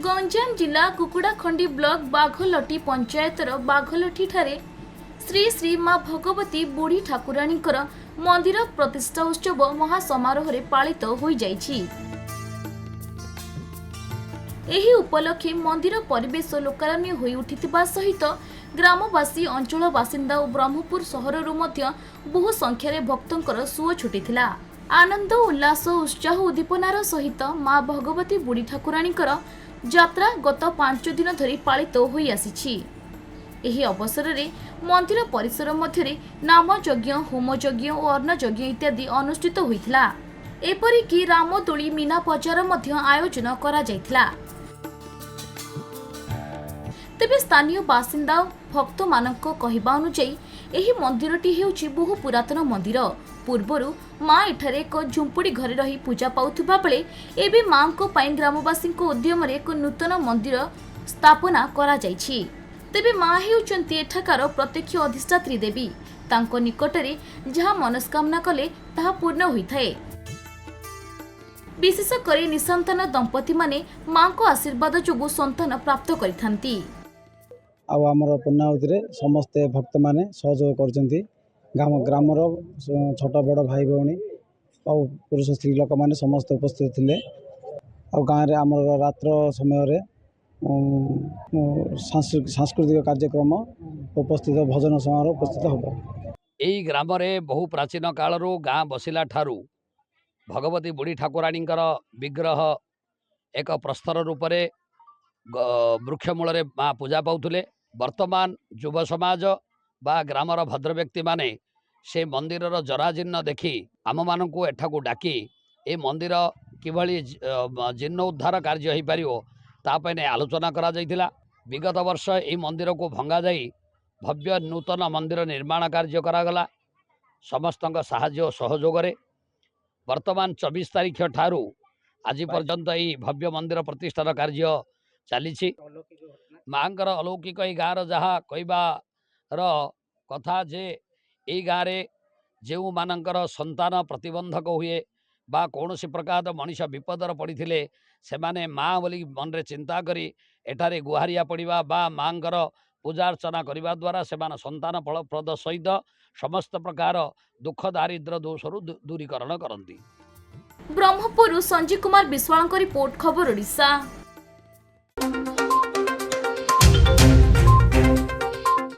गंजाम जिला कुकुड़ाखंडी ब्लॉक बाघलटी पंचायतर बाघलटी ठारे श्री श्री माँ भगवती बुढ़ी ठाकुराणी मंदिर प्रतिष्ठा उत्सव महासमारोह पालित हो जाइछि। एही उपलक्षे मंदिर परिवेश लोकारण्य होई उठिथिबा सहित ग्रामवासी अंचल बासिंदा और ब्रह्मपुर सहररु मध्य बहु संख्यारे भक्तंकर सुओ छुटिथिला। आनंद उल्लास उत्साह उद्दीपनार सहित माँ भगवती बुढ़ी ठाकुराणीकर यात्रा गत 5 दिन धरी पालित होई आसिछि। एही अवसर रे मंदिर परिसर मध्य नामयज्ञ होमयज्ञ और अन्नयज्ञ इत्यादि अनुष्ठित होइथिला। एपरिकी रामदोली मीना बजार मध्य आयोजन करा जाइथिला। तेबे स्थानीय बासिंदा भक्त मानक कहवा अनुसायी एही मंदिरटी हेउछि बहु पुरातन मंदिर। पूर्वरु माँ एठारे एक झुंपुड़ी घरे रही पूजा पाउथिबा बेले एबे माँ को पाई ग्रामवासी उद्यम एक नूतन मंदिर स्थापना करा जाइछि। तेबे माँ हेउचंती एठाकार प्रत्यक्ष अधिष्ठात्री देवी। तांको निकटरे जहाँ मनस्कामना कले ताहा पूर्ण होइथाए। विशेष करी निसंतान दंपति माने माँ को आशीर्वाद जोगु संतान प्राप्त करिथांती। आमर पूर्णाहुति समस्ते भक्त माने सहयोग करछंती। ग्रामर छोट बड़ भाई भाई और पुरुष स्त्री लोक मैंने समस्त उपस्थित थिले। गाँव में आमर रात्र समय सांस्कृतिक कार्यक्रम उपस्थित भजन समारोह उपस्थित हम। यही ग्राम बहु प्राचीन कालरू गाँ बसिला ठारू भगवती बुढ़ी ठाकुराणी विग्रह एक प्रस्तर रूप से वृक्षमूल माँ पूजा पाउले। वर्तमान युव समाज बा ग्रामर भद्र व्यक्ति माने से मंदिर जराजीर्ण देखी आम मान को एठाकू डाकी ए मंदिर किभली जीर्ण उद्धार कार्य हो पारिबो तापने आलोचना करा जाइथिला। विगत वर्ष ए मंदिर को भंगा जाई भव्य नूतन मंदिर निर्माण कार्य करागला समस्त साहाय्य सहयोग रे। वर्तमान 24 तारीख ठारू आज पर्यंत यही भव्य मंदिर प्रतिष्ठार कार्य चली। माँकर अलौकिक ई गाँव जहाँ कहबार कथा जे यही गाँव में जो मानकर संतान प्रतिबंधक हुए बा कौन सी प्रकार मनीष विपदर पड़ी से माने माँ बोली मन रे चिंता करी एठारे गुहारिया पड़िबा बा माँकर पूजा अर्चना करने द्वारा से संतान फलप्रद सहित समस्त प्रकार दुख दारिद्र दोषरु दूरीकरण करती। ब्रह्मपुर संजीव कुमार विश्वाल रिपोर्ट खबर ओडिशा।